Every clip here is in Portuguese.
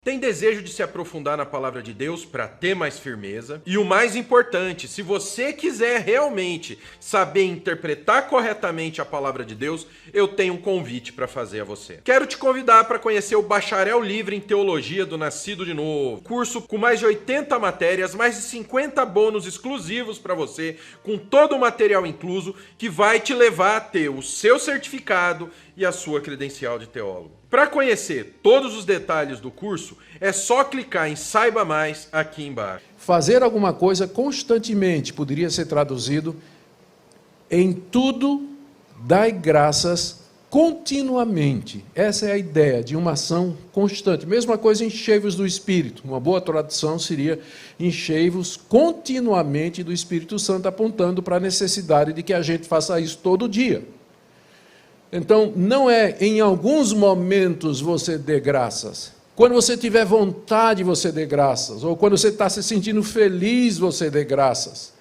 Tem desejo de se aprofundar na palavra de Deus para ter mais firmeza? E o mais importante, se você quiser realmente saber interpretar corretamente a palavra de Deus, eu tenho um convite para fazer a você. Quero te convidar para conhecer o Bacharel Livre em Teologia do Nascido de Novo. Curso com mais de 80 matérias, mais de 50 bônus exclusivos para você, com todo o material incluso, que vai te levar a ter o seu certificado e a sua credencial de teólogo. Para conhecer todos os detalhes do curso, é só clicar em Saiba Mais aqui embaixo. Fazer alguma coisa constantemente poderia ser traduzido em tudo dai graças continuamente. Essa é a ideia de uma ação constante. Mesma coisa, enchei-vos do Espírito. Uma boa tradução seria enchei-vos continuamente do Espírito Santo, apontando para a necessidade de que a gente faça isso todo dia. Então, não é em alguns momentos você dê graças. Quando você tiver vontade, você dê graças. Ou quando você está se sentindo feliz, você dê graças.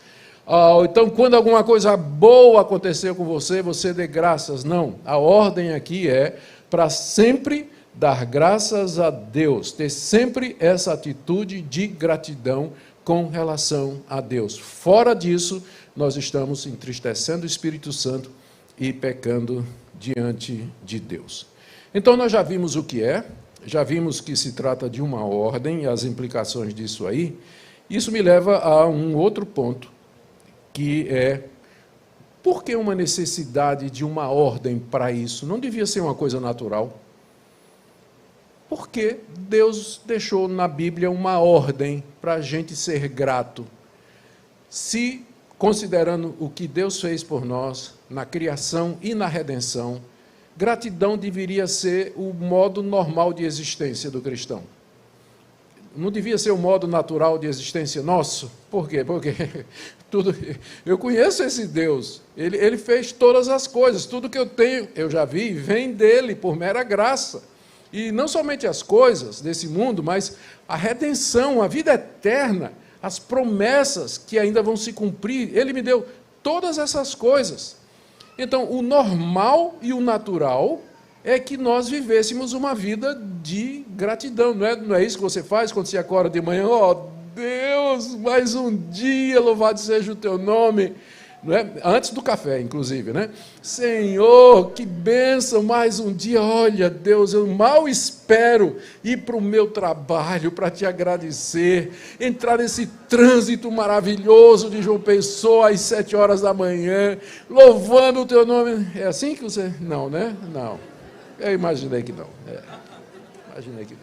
Então, quando alguma coisa boa aconteceu com você, você dê graças. Não, a ordem aqui é para sempre dar graças a Deus. Ter sempre essa atitude de gratidão com relação a Deus. Fora disso, nós estamos entristecendo o Espírito Santo e pecando diante de Deus. Então, nós já vimos o que é, já vimos que se trata de uma ordem e as implicações disso aí. Isso me leva a um outro ponto, que é, por que uma necessidade de uma ordem para isso? Não devia ser uma coisa natural? Por que Deus deixou na Bíblia uma ordem para a gente ser grato? Se, considerando o que Deus fez por nós, na criação e na redenção, gratidão deveria ser o modo normal de existência do cristão. Não devia ser o modo natural de existência nosso? Por quê? Porque eu conheço esse Deus, ele fez todas as coisas, tudo que eu tenho, eu já vi, vem dele, por mera graça. E não somente as coisas desse mundo, mas a redenção, a vida eterna, as promessas que ainda vão se cumprir, ele me deu todas essas coisas. Então, o normal e o natural é que nós vivêssemos uma vida de gratidão. Não é isso que você faz quando você acorda de manhã? Oh, Deus, mais um dia, louvado seja o teu nome. Não é? Antes do café, inclusive, né? Senhor, que bênção, mais um dia. Olha, Deus, eu mal espero ir para o meu trabalho para te agradecer, entrar nesse trânsito maravilhoso de João Pessoa às 7 horas da manhã, louvando o teu nome. É assim que você... Não, né? Não. Eu imaginei que não. Imaginei que não.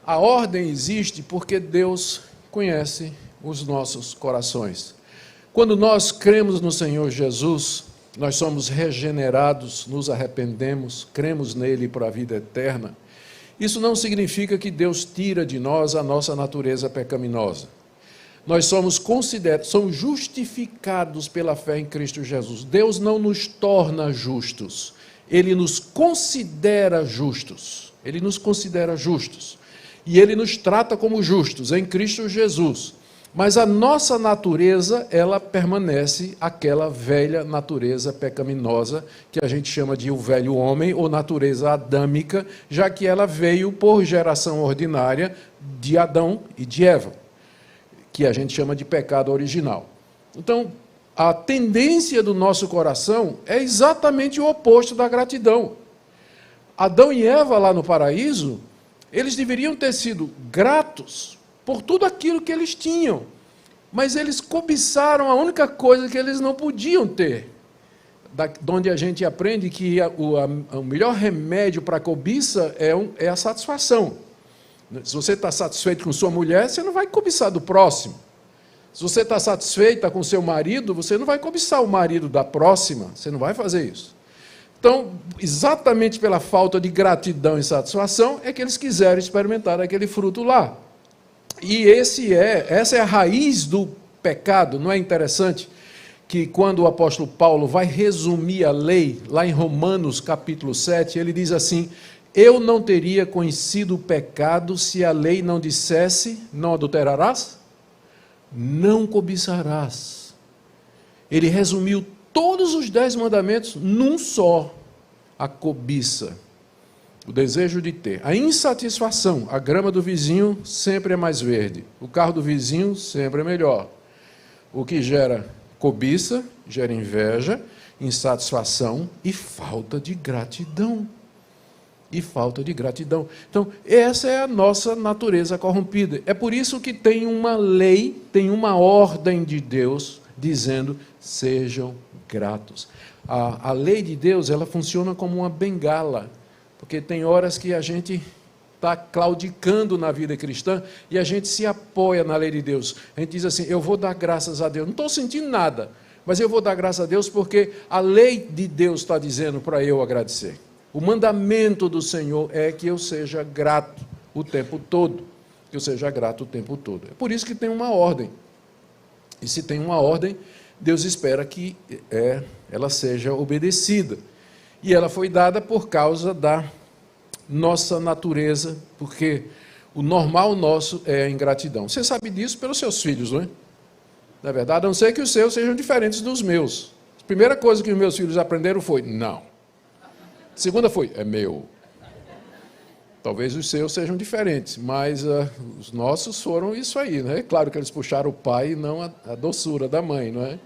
A ordem existe porque Deus conhece os nossos corações. Quando nós cremos no Senhor Jesus, nós somos regenerados, nos arrependemos, cremos nele para a vida eterna. Isso não significa que Deus tira de nós a nossa natureza pecaminosa. Nós somos justificados pela fé em Cristo Jesus. Deus não nos torna justos, Ele nos considera justos. Ele nos considera justos. E Ele nos trata como justos em Cristo Jesus. Mas a nossa natureza, ela permanece aquela velha natureza pecaminosa, que a gente chama de o velho homem, ou natureza adâmica, já que ela veio por geração ordinária de Adão e de Eva, que a gente chama de pecado original. Então, a tendência do nosso coração é exatamente o oposto da gratidão. Adão e Eva lá no paraíso, eles deveriam ter sido gratos por tudo aquilo que eles tinham, mas eles cobiçaram a única coisa que eles não podiam ter. De onde a gente aprende que o melhor remédio para a cobiça é a satisfação. Se você está satisfeito com sua mulher, você não vai cobiçar do próximo. Se você está satisfeita com seu marido, você não vai cobiçar o marido da próxima, você não vai fazer isso. Então, exatamente pela falta de gratidão e satisfação, é que eles quiseram experimentar aquele fruto lá. E essa é a raiz do pecado. Não é interessante que quando o apóstolo Paulo vai resumir a lei, lá em Romanos capítulo 7, ele diz assim: eu não teria conhecido o pecado se a lei não dissesse, não adulterarás, não cobiçarás. Ele resumiu todos os 10 mandamentos num só. a cobiça, o desejo de ter. A insatisfação, a grama do vizinho sempre é mais verde, o carro do vizinho sempre é melhor. O que gera cobiça, gera inveja, insatisfação e falta de gratidão. E falta de gratidão. Então, essa é a nossa natureza corrompida. É por isso que tem uma lei, tem uma ordem de Deus dizendo: sejam gratos. A lei de Deus, ela funciona como uma bengala, porque tem horas que a gente está claudicando na vida cristã e a gente se apoia na lei de Deus. A gente diz assim: eu vou dar graças a Deus. Não estou sentindo nada, mas eu vou dar graças a Deus porque a lei de Deus está dizendo para eu agradecer. O mandamento do Senhor é que eu seja grato o tempo todo. Que eu seja grato o tempo todo. É por isso que tem uma ordem. E se tem uma ordem, Deus espera que ela seja obedecida. E ela foi dada por causa da nossa natureza, porque o normal nosso é a ingratidão. Você sabe disso pelos seus filhos, não é? Na verdade, a não ser que os seus sejam diferentes dos meus. A primeira coisa que os meus filhos aprenderam foi: não. A segunda foi: é meu. Talvez os seus sejam diferentes, mas os nossos foram isso aí, né? Claro que eles puxaram o pai e não a doçura da mãe, não é?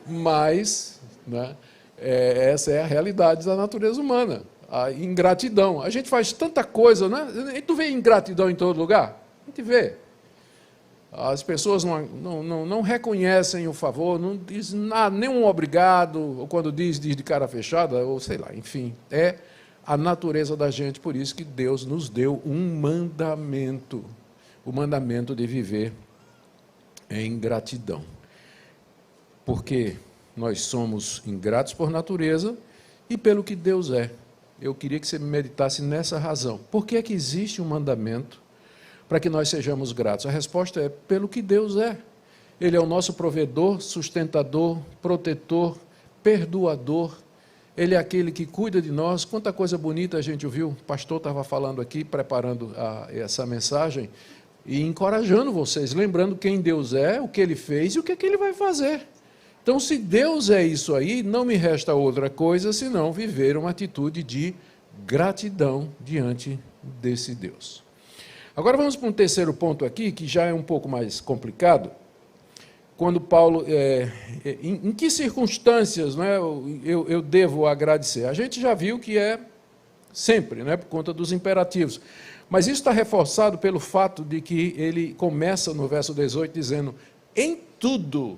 Mas, né, essa é a realidade da natureza humana, a ingratidão. A gente faz tanta coisa, né? A gente não vê ingratidão em todo lugar? A gente vê. As pessoas não reconhecem o favor, não dizem nada, nenhum obrigado, ou quando diz de cara fechada, ou sei lá, enfim. É a natureza da gente, por isso que Deus nos deu um mandamento, o mandamento de viver em gratidão. Porque nós somos ingratos por natureza e pelo que Deus é. Eu queria que você meditasse nessa razão. Por que é que existe um mandamento para que nós sejamos gratos? A resposta é pelo que Deus é. Ele é o nosso provedor, sustentador, protetor, perdoador. Ele é aquele que cuida de nós. Quanta coisa bonita a gente ouviu. O pastor estava falando aqui, preparando essa mensagem e encorajando vocês, lembrando quem Deus é, o que Ele fez e o que Ele vai fazer. Então, se Deus é isso aí, não me resta outra coisa senão viver uma atitude de gratidão diante desse Deus. Agora vamos para um terceiro ponto aqui, que já é um pouco mais complicado. Quando Paulo, em que circunstâncias, né, eu devo agradecer? A gente já viu que é sempre, né, por conta dos imperativos. Mas isso está reforçado pelo fato de que ele começa no verso 18 dizendo: em tudo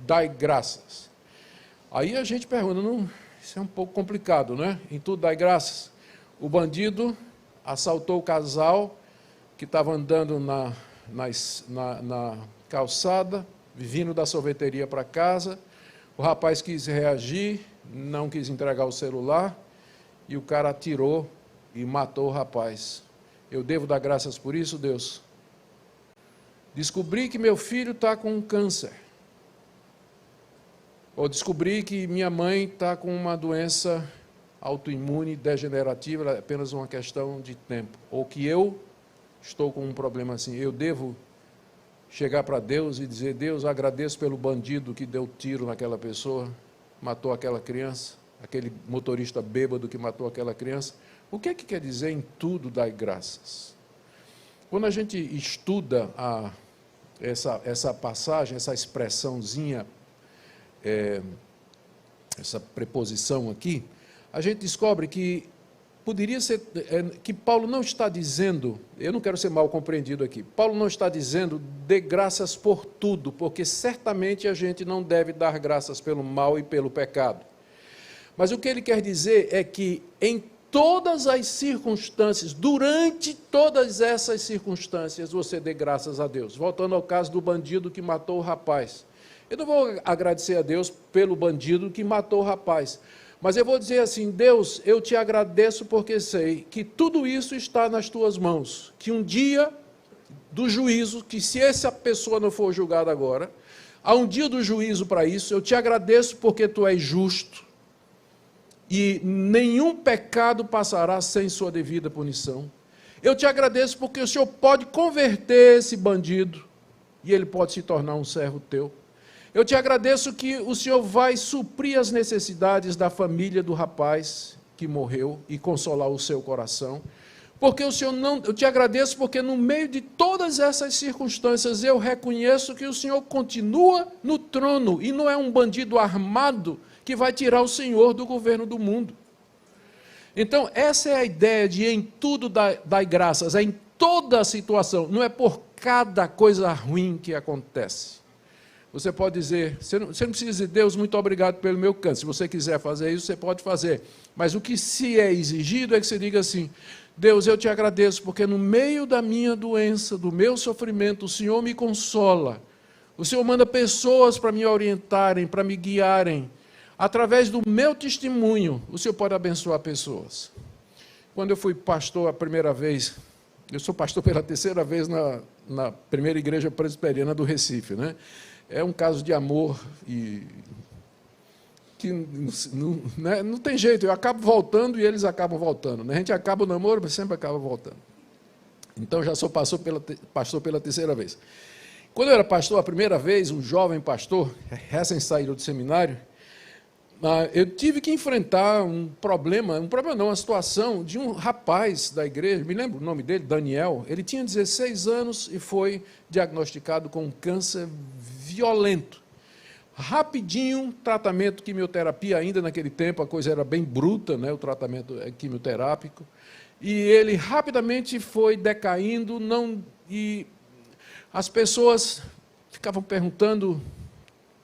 dai graças. Aí a gente pergunta, isso é um pouco complicado, né? Em tudo dai graças. O bandido assaltou o casal que estava andando na calçada, vindo da sorveteria para casa. O rapaz quis reagir, não quis entregar o celular, e o cara atirou e matou o rapaz. Eu devo dar graças por isso, Deus? Descobri que meu filho está com câncer. Ou descobri que minha mãe está com uma doença autoimune, degenerativa, é apenas uma questão de tempo. Ou que eu estou com um problema assim. Eu devo chegar para Deus e dizer: Deus, agradeço pelo bandido que deu tiro naquela pessoa, matou aquela criança, aquele motorista bêbado que matou aquela criança. O que é que quer dizer em tudo dai graças? Quando a gente estuda essa passagem, essa expressãozinha, essa preposição aqui, a gente descobre que poderia ser que Paulo não está dizendo, eu não quero ser mal compreendido aqui, Paulo não está dizendo dê graças por tudo, porque certamente a gente não deve dar graças pelo mal e pelo pecado. Mas o que ele quer dizer é que em todas as circunstâncias, durante todas essas circunstâncias, você dê graças a Deus. Voltando ao caso do bandido que matou o rapaz. Eu não vou agradecer a Deus pelo bandido que matou o rapaz, mas eu vou dizer assim: Deus, eu te agradeço porque sei que tudo isso está nas tuas mãos, que um dia do juízo, que se essa pessoa não for julgada agora, há um dia do juízo para isso. Eu te agradeço porque tu és justo e nenhum pecado passará sem sua devida punição. Eu te agradeço porque o Senhor pode converter esse bandido e ele pode se tornar um servo teu. Eu te agradeço que o Senhor vai suprir as necessidades da família do rapaz que morreu e consolar o seu coração. Porque o Senhor não, eu te agradeço porque no meio de todas essas circunstâncias eu reconheço que o Senhor continua no trono e não é um bandido armado que vai tirar o Senhor do governo do mundo. Então, essa é a ideia de em tudo dai graças, é em toda a situação, não é por cada coisa ruim que acontece. Você pode dizer, você não precisa dizer, Deus, muito obrigado pelo meu câncer. Se você quiser fazer isso, você pode fazer. Mas o que se é exigido é que você diga assim, Deus, eu te agradeço, porque no meio da minha doença, do meu sofrimento, o Senhor me consola. O Senhor manda pessoas para me orientarem, para me guiarem. Através do meu testemunho, o Senhor pode abençoar pessoas. Quando eu fui pastor a primeira vez, eu sou pastor pela terceira vez na primeira igreja presbiteriana do Recife, né? É um caso de amor e que não tem jeito, eu acabo voltando e eles acabam voltando. Né? A gente acaba o namoro, mas sempre acaba voltando. Então, já sou pastor pela terceira vez. Quando eu era pastor a primeira vez, um jovem pastor, recém-saído do seminário, eu tive que enfrentar um problema não, uma situação de um rapaz da igreja, me lembro o nome dele, Daniel, ele tinha 16 anos e foi diagnosticado com um câncer violento. Rapidinho, tratamento quimioterapia, ainda naquele tempo a coisa era bem bruta, né, o tratamento quimioterápico, e ele rapidamente foi decaindo, e as pessoas ficavam perguntando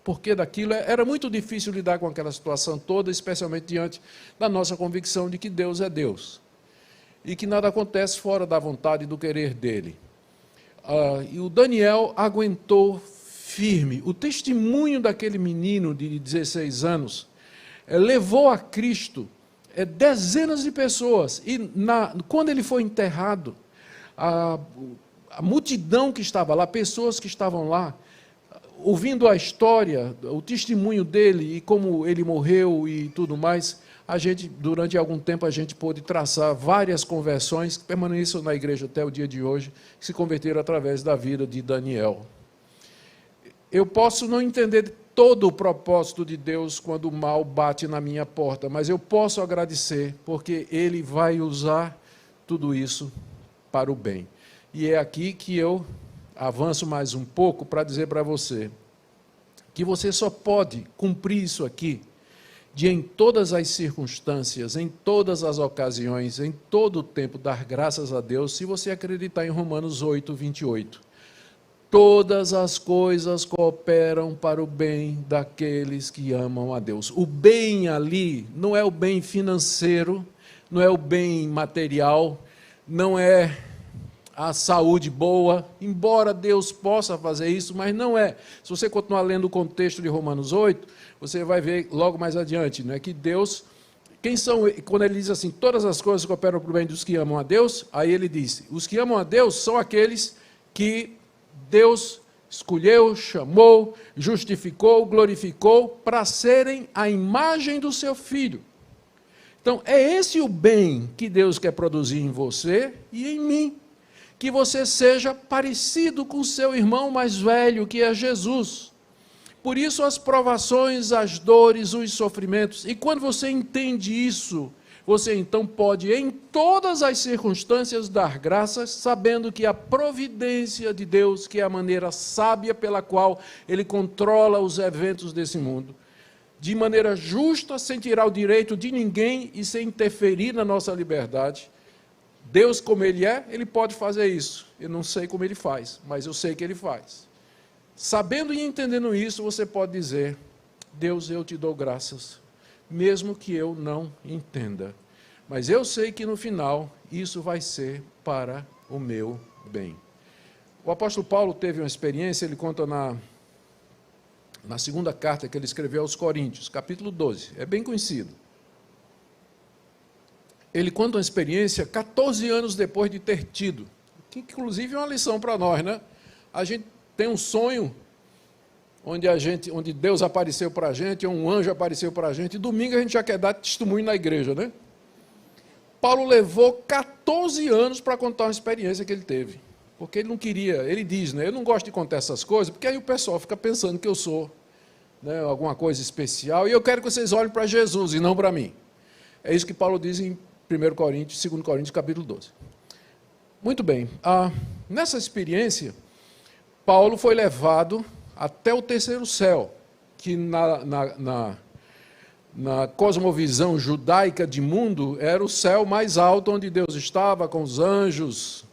por que daquilo. Era muito difícil lidar com aquela situação toda, especialmente diante da nossa convicção de que Deus é Deus, e que nada acontece fora da vontade e do querer dele. E o Daniel aguentou firme. O testemunho daquele menino de 16 anos levou a Cristo dezenas de pessoas. E quando ele foi enterrado, a multidão que estava lá, pessoas que estavam lá, ouvindo a história, o testemunho dele e como ele morreu e tudo mais, durante algum tempo, a gente pôde traçar várias conversões que permaneceram na igreja até o dia de hoje, que se converteram através da vida de Daniel. Eu posso não entender todo o propósito de Deus quando o mal bate na minha porta, mas eu posso agradecer, porque Ele vai usar tudo isso para o bem. E é aqui que eu avanço mais um pouco para dizer para você que você só pode cumprir isso aqui de em todas as circunstâncias, em todas as ocasiões, em todo o tempo, dar graças a Deus, se você acreditar em Romanos 8, 28. Todas as coisas cooperam para o bem daqueles que amam a Deus. O bem ali não é o bem financeiro, não é o bem material, não é a saúde boa, embora Deus possa fazer isso, mas não é. Se você continuar lendo o contexto de Romanos 8, você vai ver logo mais adiante, né, que Deus, quando ele diz assim, todas as coisas cooperam para o bem dos que amam a Deus, aí ele diz, os que amam a Deus são aqueles que Deus escolheu, chamou, justificou, glorificou para serem a imagem do seu Filho. Então, é esse o bem que Deus quer produzir em você e em mim. Que você seja parecido com seu irmão mais velho, que é Jesus. Por isso, as provações, as dores, os sofrimentos. E quando você entende isso, você então pode, em todas as circunstâncias, dar graças, sabendo que a providência de Deus, que é a maneira sábia pela qual Ele controla os eventos desse mundo, de maneira justa, sem tirar o direito de ninguém e sem interferir na nossa liberdade. Deus, como Ele é, Ele pode fazer isso. Eu não sei como Ele faz, mas eu sei que Ele faz. Sabendo e entendendo isso, você pode dizer, Deus, eu te dou graças, mesmo que eu não entenda. Mas eu sei que no final, isso vai ser para o meu bem. O apóstolo Paulo teve uma experiência, ele conta na segunda carta que ele escreveu aos Coríntios, capítulo 12, é bem conhecido. Ele conta uma experiência 14 anos depois de ter tido, que inclusive é uma lição para nós, né? A gente tem um sonho onde Deus apareceu para a gente, um anjo apareceu para a gente, e domingo a gente já quer dar testemunho na igreja, né? Paulo levou 14 anos para contar uma experiência que ele teve, porque ele não queria, ele diz, né, eu não gosto de contar essas coisas, porque aí o pessoal fica pensando que eu sou, né, alguma coisa especial, e eu quero que vocês olhem para Jesus e não para mim. É isso que Paulo diz em 1 Coríntios, 2 Coríntios, capítulo 12. Muito bem. Nessa experiência, Paulo foi levado até o terceiro céu, que na cosmovisão judaica de mundo era o céu mais alto onde Deus estava, com os anjos,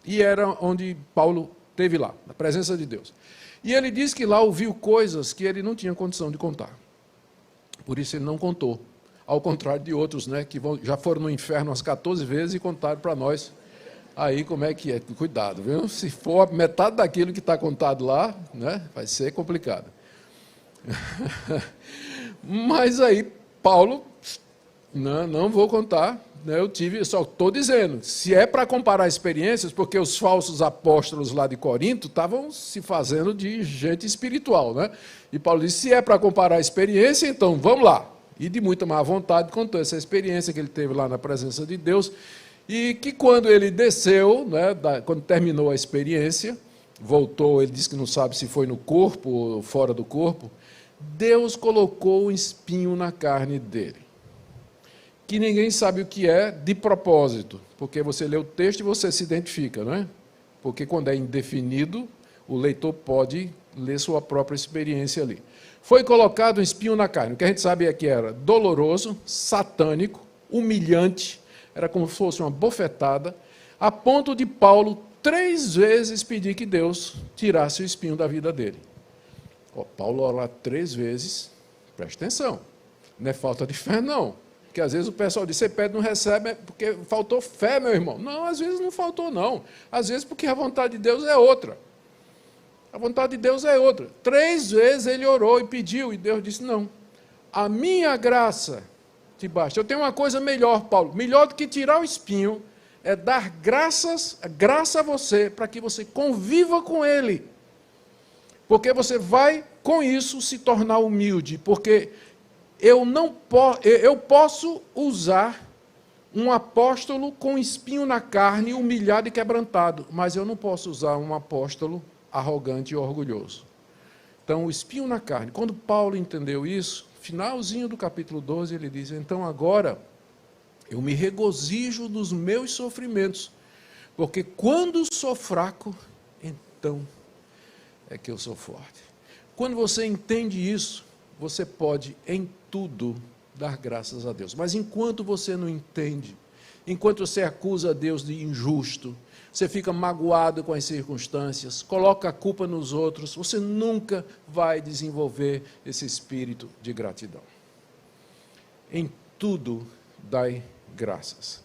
e era onde Paulo esteve lá, na presença de Deus. E ele diz que lá ouviu coisas que ele não tinha condição de contar. Por isso ele não contou. Ao contrário de outros, né, que já foram no inferno umas 14 vezes e contaram para nós. Aí como é que é? Cuidado, viu? Se for metade daquilo que está contado lá, né, vai ser complicado. Mas aí, Paulo, não vou contar, né, só estou dizendo, se é para comparar experiências, porque os falsos apóstolos lá de Corinto estavam se fazendo de gente espiritual, né? E Paulo disse, se é para comparar a experiência, então vamos lá. E de muita má vontade contou essa experiência que ele teve lá na presença de Deus, e que quando ele desceu, né, quando terminou a experiência, voltou, ele disse que não sabe se foi no corpo ou fora do corpo, Deus colocou um espinho na carne dele, que ninguém sabe o que é de propósito, porque você lê o texto e você se identifica, não é? Porque quando é indefinido, o leitor pode ler sua própria experiência ali. Foi colocado um espinho na carne. O que a gente sabe é que era doloroso, satânico, humilhante, era como se fosse uma bofetada, a ponto de Paulo 3 vezes pedir que Deus tirasse o espinho da vida dele. Paulo orou 3 vezes, presta atenção, não é falta de fé não, porque às vezes o pessoal diz, você pede e não recebe, é porque faltou fé, meu irmão. Não, às vezes não faltou não, às vezes porque a vontade de Deus é outra. A vontade de Deus é outra. 3 vezes ele orou e pediu, e Deus disse, não, a minha graça te basta. Eu tenho uma coisa melhor, Paulo, melhor do que tirar o espinho, é dar graça a você, para que você conviva com ele. Porque você vai, com isso, se tornar humilde, porque eu posso usar um apóstolo com espinho na carne, humilhado e quebrantado, mas eu não posso usar um apóstolo arrogante e orgulhoso. Então, o espinho na carne. Quando Paulo entendeu isso, finalzinho do capítulo 12, ele diz, então agora eu me regozijo dos meus sofrimentos, porque quando sou fraco, então é que eu sou forte. Quando você entende isso, você pode em tudo dar graças a Deus. Mas enquanto você não entende, enquanto você acusa Deus de injusto, você fica magoado com as circunstâncias, coloca a culpa nos outros, você nunca vai desenvolver esse espírito de gratidão. Em tudo dai graças.